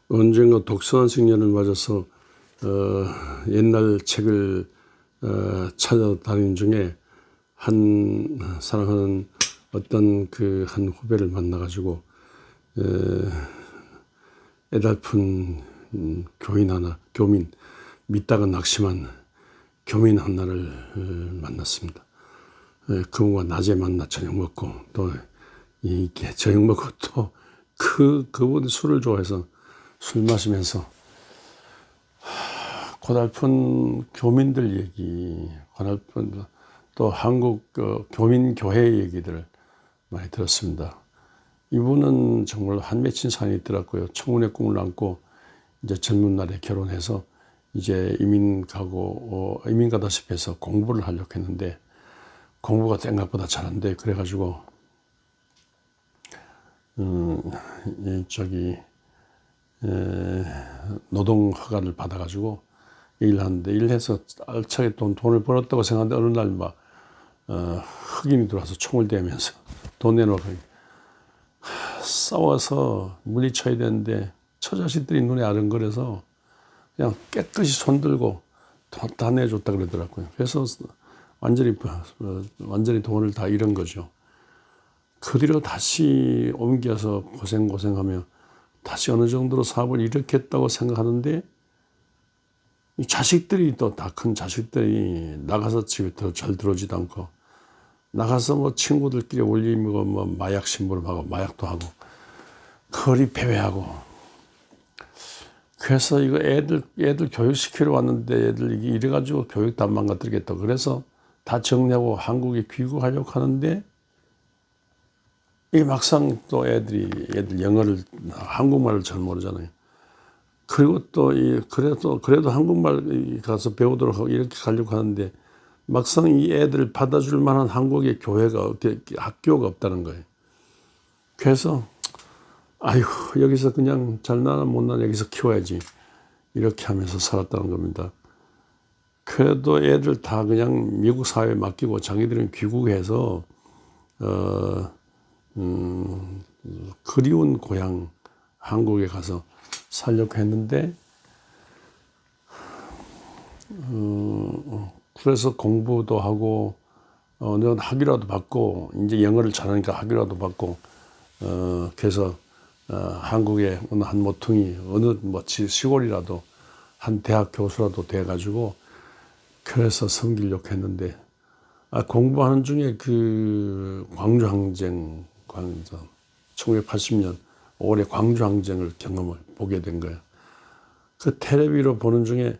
언젠가 독서한식년을 맞아서 옛날 책을 찾아다니는 중에 한 사랑하는 어떤 그 한 후배를 만나가지고 애달픈 교민 믿다가 낙심한 교민 하나를 만났습니다. 그분과 낮에 만나 저녁 먹고 또 이게 저녁 먹고 또 그분이 술을 좋아해서 술 마시면서 고달픈 교민들 얘기, 고달픈 또 한국 교민교회 얘기들을 많이 들었습니다. 이분은 정말 한 맺힌 사연이 있더라고요. 청혼의 꿈을 안고 이제 젊은 날에 결혼해서 이제 이민 가다시피 해서 공부를 하려고 했는데 공부가 생각보다 잘 안 돼. 그래가지고 노동 허가를 받아가지고 일하는데 일해서 알차게 돈을 벌었다고 생각하는데 어느 날 막 흑인이 들어와서 총을 대면서 돈 내놓고 싸워서 물리쳐야 되는데 처자식들이 눈에 아른거려서 그냥 깨끗이 손들고 돈 다 내줬다 그러더라고요. 그래서 완전히 돈을 다 잃은 거죠. 그 뒤로 다시 옮겨서 고생하며 다시 어느 정도로 사업을 일으켰다고 생각하는데 이 자식들이 또 다 큰 자식들이 나가서 집에 잘 들어오지도 않고 나가서 뭐 친구들끼리 올리고 뭐 마약 심부름하고 마약도 하고 거리 배회하고 그래서 이거 애들 교육시키러 왔는데 애들 이래가지고 교육도 안 망가뜨리겠다. 그래서 다 정리하고 한국에 귀국하려고 하는데 이게 막상 또 애들 한국말을 잘 모르잖아요. 그리고 또 그래도 한국말 가서 배우도록 하고 이렇게 가려고 하는데 막상 이 애들을 받아줄 만한 한국의 학교가 없다는 거예요. 그래서 아이고 여기서 그냥 잘나나 못나나 여기서 키워야지 이렇게 하면서 살았다는 겁니다. 그래도 애들 다 그냥 미국 사회에 맡기고 자기들은 귀국해서 그리운 고향 한국에 가서 살려고 했는데 그래서 공부도 하고 넌 학위라도 받고 이제 영어를 잘하니까 학위라도 받고 그래서 한국의 어느 한 모퉁이 어느 시골이라도 한 대학 교수라도 돼가지고 그래서 섬기려고 했는데 공부하는 중에 그 광주항쟁 1980년 5월에 광주항쟁을 보게 된 거예요. 그 텔레비로 보는 중에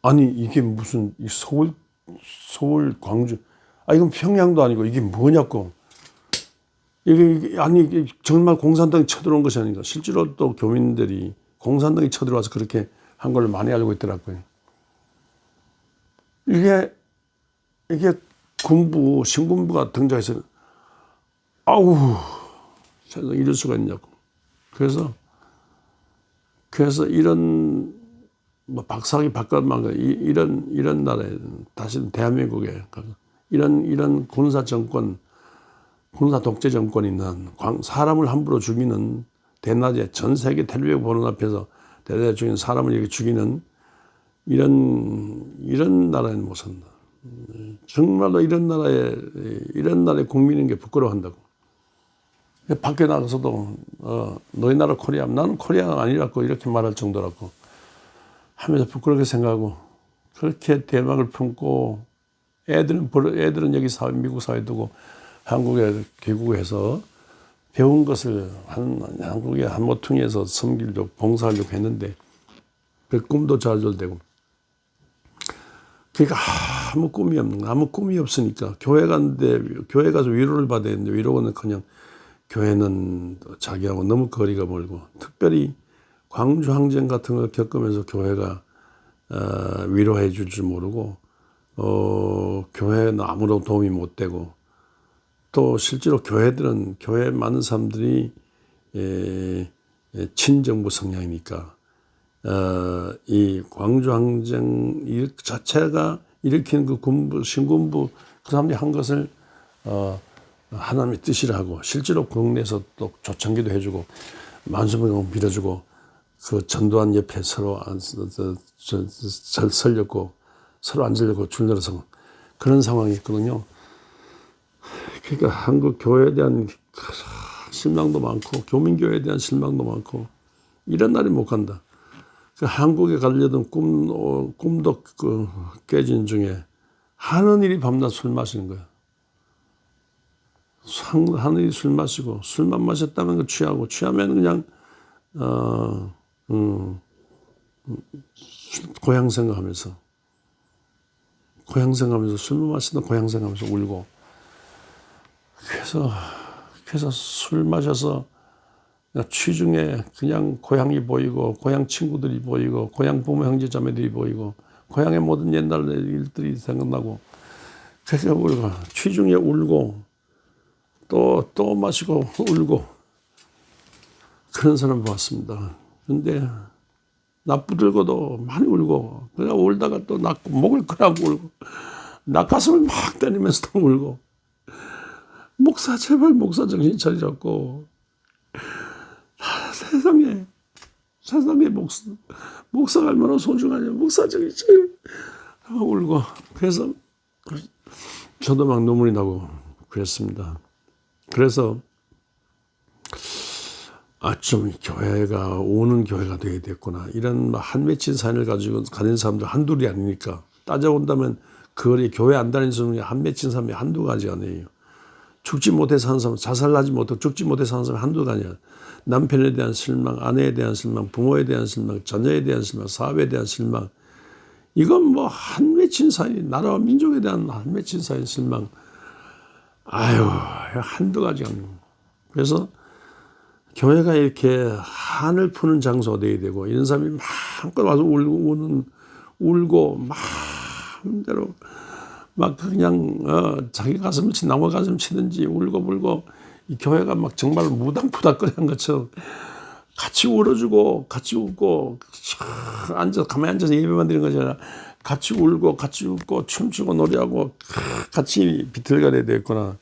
아니 이게 무슨 서울 광주 이건 평양도 아니고 이게 뭐냐고 이게 정말 공산당이 쳐들어온 것이 아닌가. 실제로 또 교민들이 공산당이 쳐들어와서 그렇게 한 걸 많이 알고 있더라고요. 이게 신군부가 등장해서 아우 세상 이럴 수가 있냐고. 그래서 이런 박사기 바깥만 이런 나라에 다시는 대한민국에 이런 군사 독재 정권이 있는 사람을 함부로 죽이는 대낮에 전 세계 텔레비전 보는 앞에서 대낮에 죽이는 사람을 이렇게 죽이는 이런 나라에는 못 산다. 정말로 이런 나라의 국민인 게 부끄러워한다고. 밖에 나가서도 너희 나라 코리아, 나는 코리아가 아니라고 이렇게 말할 정도라고 하면서 부끄럽게 생각하고 그렇게 대막을 품고 애들은 여기 미국 사회 두고 한국에 귀국해서 배운 것을 한국의 한 모퉁이에서 섬기려고 봉사하려고 했는데 그 꿈도 좌절되고 그러니까 아무 꿈이 없으니까 교회 가서 위로를 받아야 되는데 위로는 그냥 교회는 자기하고 너무 거리가 멀고 특별히 광주항쟁 같은 걸 겪으면서 교회가 위로해 줄 줄 모르고 교회는 아무런 도움이 못 되고 또 실제로 교회 많은 사람들이 친정부 성향이니까 이 광주항쟁 자체가 일으키는 그 신군부 그 사람들이 한 것을 하나님의 뜻이라 하고 실제로 국내에서 또 초창기도 해주고 만수무강 빌어주고 그 전두환 옆에 서로 설렸고 서로 앉으려고 줄들어서 그런 상황이었거든요. 그러니까 한국 교회에 대한 실망도 많고 교민교회에 대한 실망도 많고 이런 날이 못 간다. 그 한국에 가려던 꿈도 깨진 중에 하는 일이 밤낮 술 마시는 거야. 하는 일이 술 마시고 술만 마셨다면 그 취하고 취하면 그냥 고향 생각하면서 술만 마시다 고향 생각하면서 울고 그래서 술 마셔서 취중에 그냥 고향이 보이고 고향 친구들이 보이고 고향 부모 형제 자매들이 보이고 고향의 모든 옛날 일들이 생각나고 그래서 울고 취중에 울고 또 마시고 울고 그런 사람 보았습니다. 근데 나쁘들고도 많이 울고 그냥 울다가 또 목을 끄라고 울고 낙가슴을 막 때리면서 또 울고 목사 제발 목사 정신 차리라고 세상에 목사가 얼마나 소중하냐 목사 정신 차리라고 울고 그래서 저도 막 눈물이 나고 그랬습니다. 그래서 좀 교회가 오는 교회가 되어야 됐구나. 이런 한 맺힌 사연을 가지고 가는 사람들 한둘이 아니니까 따져본다면 그 교회 안 다니는 사람이 한 맺힌 사람이 한두 가지 아니에요. 죽지 못해 사는 사람, 자살하지 못하고 죽지 못해 사는 사람이 한두 가지야. 남편에 대한 실망, 아내에 대한 실망, 부모에 대한 실망, 자녀에 대한 실망, 사회에 대한 실망. 이건 뭐 한 맺힌 사연, 나라와 민족에 대한 한 맺힌 사연 실망. 한두 가지가 아니고. 그래서 교회가 이렇게 한을 푸는 장소가 되어야 되고 이런 사람이 마음껏 와서 울고 마음대로 막 그냥 자기 가슴을 나무 가슴 치든지 울고 불고 이 교회가 막 정말 무당푸닥거리는 것처럼 같이 울어주고 같이 웃고 가만히 앉아서 예배만 드리는 것이 아니라 같이 울고 같이 웃고 춤추고 노래하고 같이 비틀거려야 되겠구나.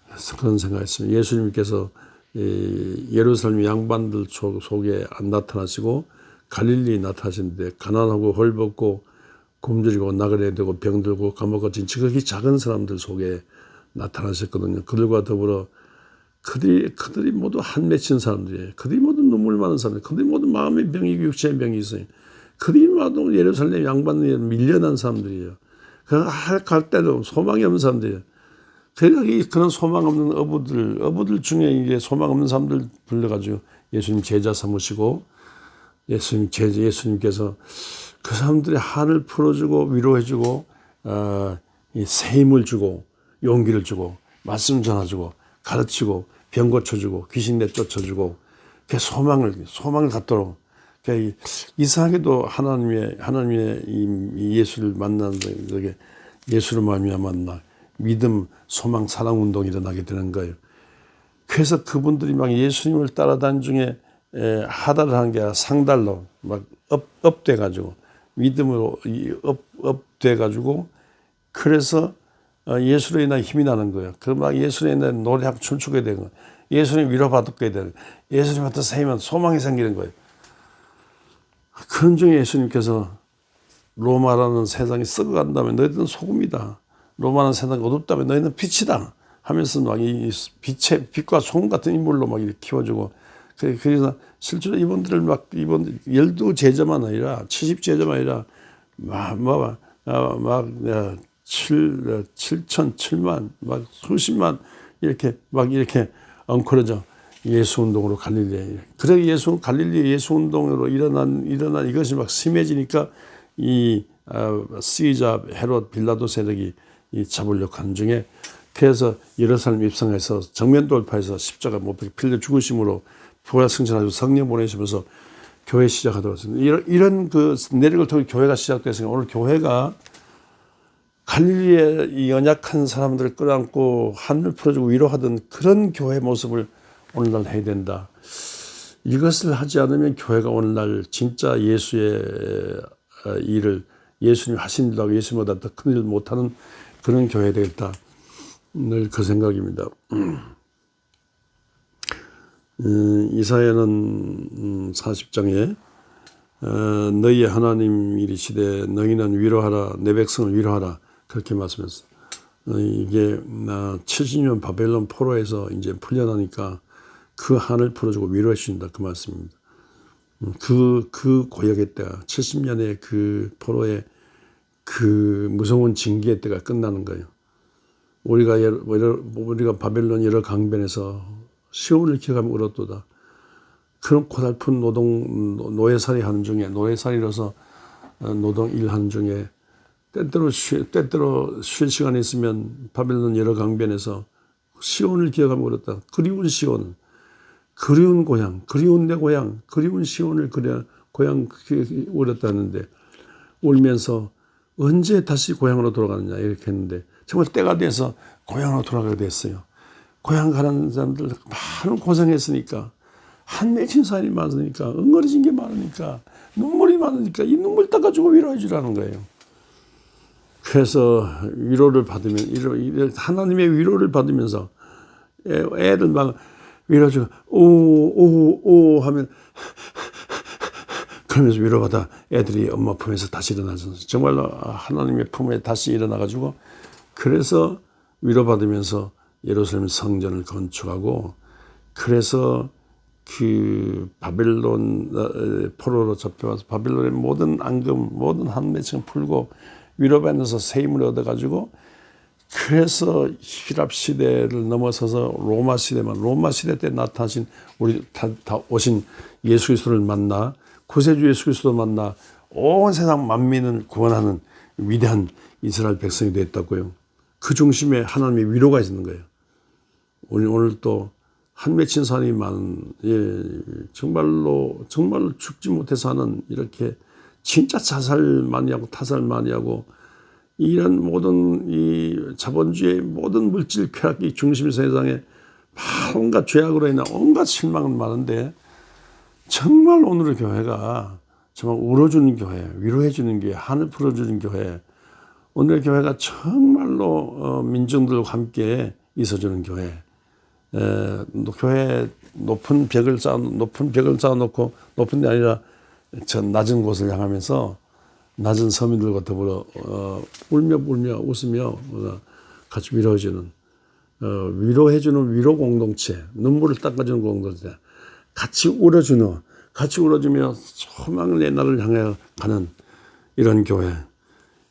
그래서 그런 생각했습니다. 예수님께서 예루살렘 양반들 속에 안 나타나시고 갈릴리에 나타나시는데 가난하고 헐벗고 굶주리고 나그네 되고 병들고 감옥 갇힌 지극히 작은 사람들 속에 나타나셨거든요. 그들과 더불어 그들이 모두 한 맺힌 사람들이에요. 그들이 모두 눈물 많은 사람들, 그들이 모두 마음의 병이 육체의 병이 있어요. 그들이 모두 예루살렘 양반에 밀려난 사람들이에요. 갈 때도 소망이 없는 사람들이에요. 그러니까 그런 소망 없는 어부들 중에 이제 소망 없는 사람들 불러가지고 예수님 제자 삼으시고 예수님께서 그 사람들의 한을 풀어주고 위로해주고 새 힘을 주고 용기를 주고 말씀 전해주고 가르치고 병 고쳐주고 귀신 내쫓아주고 그 소망을 갖도록 이상하게도 하나님의 이 예수를 만나는 게 예수를 말미암아 믿음, 소망, 사랑 운동이 일어나게 되는 거예요. 그래서 그분들이 막 예수님을 따라다니는 중에 하달을 한 게 아니라 상달로 막 업돼가지고 믿음으로 업돼가지고 그래서 예수로 인한 힘이 나는 거예요. 그 막 예수로 인한 노래하고 춤추게 되는 거예요. 예수님 위로받게 되는 거예요. 예수님한테 세이면 소망이 생기는 거예요. 그런 중에 예수님께서 로마라는 세상이 썩어간다면 너희들은 소금이다. 로마라는 세상이 어둡다면 너희는 빛이다. 하면서 막 이 빛과 소금 같은 인물로 막 이렇게 키워주고 그래서 실제로 이분들을 막 이번 12제자만 아니라 70제자만 아니라 막 7천, 7만, 막 수십만 이렇게 엉클어져 예수 운동으로 갈릴리에. 그래 갈릴리 예수 운동으로 일어난 이것이 막 심해지니까 이 시자 헤롯 빌라도 세력이 잡으려고 하는 중에 그래서 예루살렘 입성해서 정면 돌파해서 십자가 못 박혀 필려 죽으심으로 부활 승천하시고 성령 보내시면서 교회 시작하도록 했습니다. 이런 그 내력을 통해 교회가 시작됐으니까 오늘 교회가 갈릴리의 이 연약한 사람들을 끌어안고 한을 풀어주고 위로하던 그런 교회 모습을 오늘날 해야 된다. 이것을 하지 않으면 교회가 오늘날 진짜 예수의 일을 예수님 하신 일하고 예수님보다 더 큰 일을 못하는 그런 교회가 되겠다. 늘 그 생각입니다. 이사야는 40장에 너희의 하나님 이르시되 너희는 위로하라 내 백성을 위로하라 그렇게 말씀했어. 이게 70년 바벨론 포로에서 이제 풀려나니까 그 한을 풀어주고 위로해 주신다 그 말씀입니다. 그 고역의 때가 70년의 그 포로의 그 무서운 징계의 때가 끝나는 거예요. 우리가 바벨론 여러 강변에서 시온을 기억하면 울었도다. 그런 고달픈 노예살이 하는 중에 노예살이로서 노동 일하는 중에 때때로 쉴 시간이 있으면 바벨론 여러 강변에서 시온을 기억하면 울었다. 그리운 시온, 그리운 고향, 그리운 내 고향, 그리운 시온을 고향 울었다는데 울면서 언제 다시 고향으로 돌아가느냐 이렇게 했는데 정말 때가 돼서 고향으로 돌아가게 됐어요. 고향 가는 사람들 많은 고생했으니까 한 맺힌 사연이 많으니까 엉거리진 게 많으니까 눈물이 많으니까 이 눈물 닦아주고 위로해 주라는 거예요. 그래서 위로를 받으면 하나님의 위로를 받으면서 애들 막 위로해주고 오 하면 그러면서 위로받아 애들이 엄마 품에서 다시 일어나서 정말로 하나님의 품에 다시 일어나가지고 그래서 위로받으면서 예루살렘 성전을 건축하고 그래서 그 바벨론 포로로 잡혀와서 바벨론의 모든 앙금 모든 한매층 풀고 위로받으면서 새 힘을 얻어가지고 그래서 히랍 시대를 넘어서서 로마 시대 때 나타나신 우리 다 오신 예수 그리스도를 만나 구세주 예수 그리스도 만나 온 세상 만민을 구원하는 위대한 이스라엘 백성이 됐다고요. 그 중심에 하나님의 위로가 있는 거예요. 오늘 또 한 맺힌 사람이 많은 정말로 죽지 못해서 하는 이렇게 진짜 자살 많이 하고 타살 많이 하고 이런 모든 이 자본주의의 모든 물질 쾌락이 중심 세상에 온갖 죄악으로 인한 온갖 실망은 많은데 정말 오늘의 교회가 정말 울어주는 교회, 위로해주는 교회, 한을 풀어주는 교회, 오늘의 교회가 정말로 민중들과 함께 있어주는 교회. 교회 높은 벽을 쌓아놓고 높은 데 아니라 저 낮은 곳을 향하면서 낮은 서민들과 더불어 울며 웃으며 같이 위로해주는 위로해주는 위로 공동체, 눈물을 닦아주는 공동체, 같이 울어주며 소망의 날을 향해 가는 이런 교회,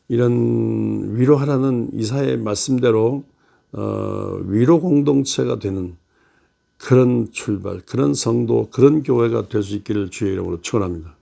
이런 위로하라는 이사야의 말씀대로 위로 공동체가 되는 그런 출발, 그런 성도, 그런 교회가 될 수 있기를 주의 이름으로 축원합니다.